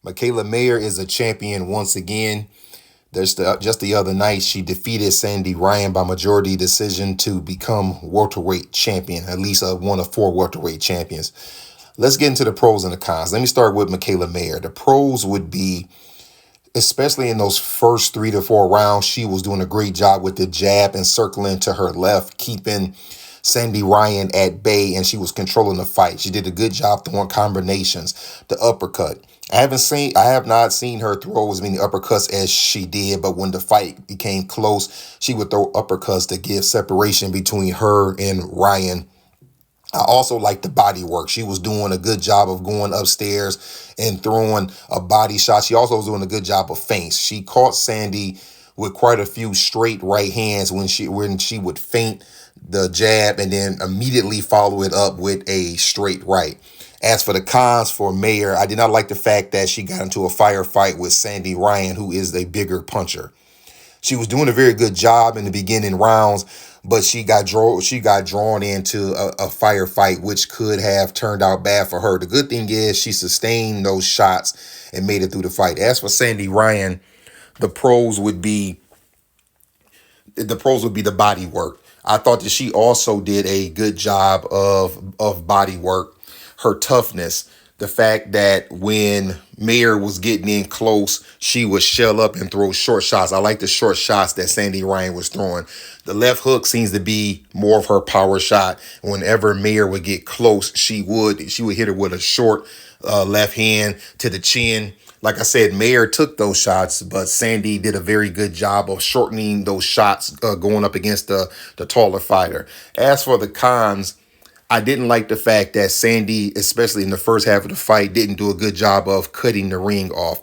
Mikaela Mayer is a champion once again. Just the other night, she defeated Sandy Ryan by majority decision to become welterweight champion, at least one of four welterweight champions. Let's get into the pros and the cons. Let me start with Mikaela Mayer. The pros would be, especially in those first 3 to 4 rounds, she was doing a great job with the jab and circling to her left, keeping Sandy Ryan at bay, and she was controlling the fight. She did a good job throwing combinations, the uppercut. I have not seen her throw as many uppercuts as she did, but when the fight became close, she would throw uppercuts to give separation between her and Ryan. I also like the body work. She was doing a good job of going upstairs and throwing a body shot. She also was doing a good job of feints. She caught Sandy with quite a few straight right hands when she would feint the jab and then immediately follow it up with a straight right. As for the cons for Mayer, I did not like the fact that she got into a firefight with Sandy Ryan, who is a bigger puncher. She was doing a very good job in the beginning rounds, but she got drawn into a firefight, which could have turned out bad for her. The good thing is she sustained those shots and made it through the fight. As for Sandy Ryan, the pros would be the body work. I thought that she also did a good job of body work. Her toughness, the fact that when Mayer was getting in close, she would shell up and throw short shots. I like the short shots that Sandy Ryan was throwing. The left hook seems to be more of her power shot. Whenever Mayer would get close, she would hit her with a short left hand to the chin. Like I said, Mayer took those shots, but Sandy did a very good job of shortening those shots going up against the taller fighter. As for the cons, I didn't like the fact that Sandy, especially in the first half of the fight, didn't do a good job of cutting the ring off.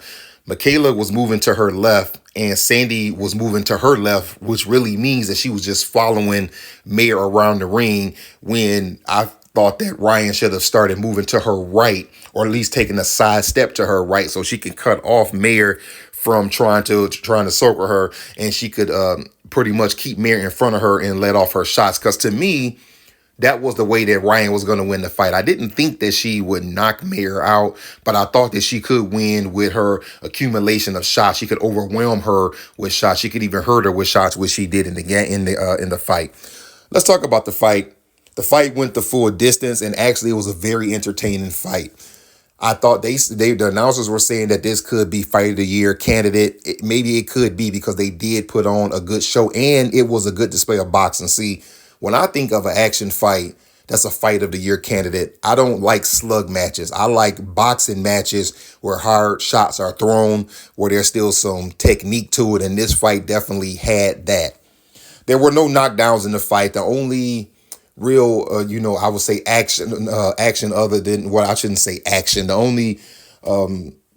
Mikaela was moving to her left and Sandy was moving to her left, which really means that she was just following Mayer around the ring, when I thought that Ryan should have started moving to her right, or at least taking a side step to her right so she could cut off Mayer from trying to circle her, and she could pretty much keep Mayer in front of her and let off her shots. Because to me, that was the way that Ryan was going to win the fight. I didn't think that she would knock Mayer out, but I thought that she could win with her accumulation of shots. She could overwhelm her with shots. She could even hurt her with shots, which she did in the fight. Let's talk about the fight. The fight went the full distance, and actually it was a very entertaining fight. I thought the announcers were saying that this could be Fight of the Year candidate. Maybe it could be, because they did put on a good show, and it was a good display of boxing. See, when I think of an action fight that's a Fight of the Year candidate, I don't like slug matches. I like boxing matches where hard shots are thrown, where there's still some technique to it, and this fight definitely had that. There were no knockdowns in the fight. The only real, I would say action other than, well, I shouldn't say action. The only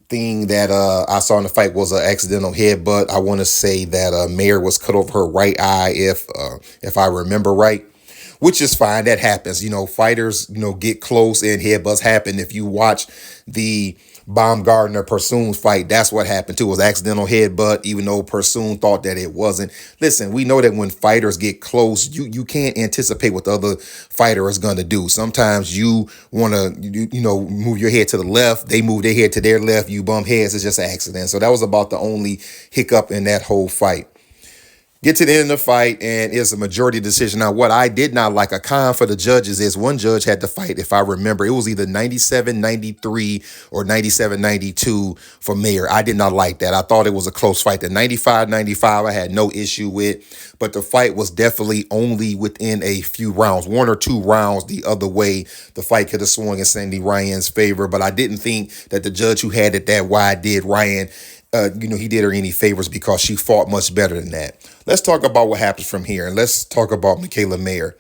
thing that I saw in the fight was an accidental headbutt. I want to say that Mayer was cut over her right eye, if I remember right, which is fine. That happens. Fighters, get close and headbutts happen. If you watch the Baumgardner-Persoon fight, that's what happened too. It was accidental headbutt, even though Persoon thought that it wasn't. Listen, we know that when fighters get close, you can't anticipate what the other fighter is going to do. Sometimes you want to, move your head to the left. They move their head to their left. You bump heads. It's just an accident. So that was about the only hiccup in that whole fight. Get to the end of the fight, and it's a majority decision. Now, what I did not like, a con for the judges, is one judge had to fight, if I remember, it was either 97-93 or 97-92 for Mayer. I did not like that. I thought it was a close fight. The 95-95 I had no issue with, but the fight was definitely only within a few rounds, 1 or 2 rounds the other way. The fight could have swung in Sandy Ryan's favor, but I didn't think that the judge who had it that wide did Ryan he did her any favors, because she fought much better than that. Let's talk about what happens from here, and let's talk about Mikaela Mayer.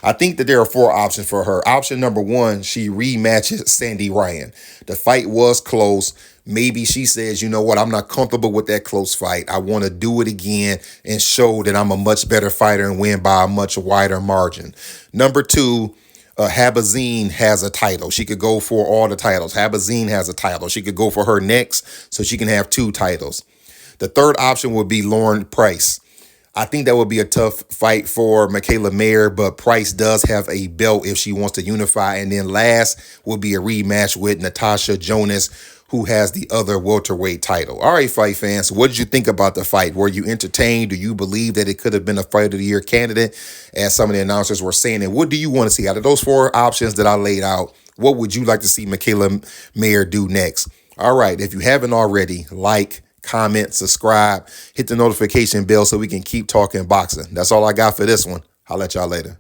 I think that there are 4 options for her. Option number 1, she rematches Sandy Ryan. The fight was close. Maybe she says, you know what, I'm not comfortable with that close fight. I want to do it again and show that I'm a much better fighter and win by a much wider margin. Number 2, Habazine has a title. She could go for all the titles. Habazine has a title. She could go for her next, so she can have 2 titles. The third option would be Lauren Price. I think that would be a tough fight for Mikaela Mayer, but Price does have a belt if she wants to unify. And then last will be a rematch with Natasha Jonas, who has the other welterweight title. All right, fight fans, what did you think about the fight? Were you entertained? Do you believe that it could have been a fight of the year candidate, as some of the announcers were saying? And what do you want to see out of those four options that I laid out? What would you like to see Mikaela Mayer do next? All right, if you haven't already, like, comment, subscribe, hit the notification bell so we can keep talking boxing. That's all I got for this one. I'll let y'all later.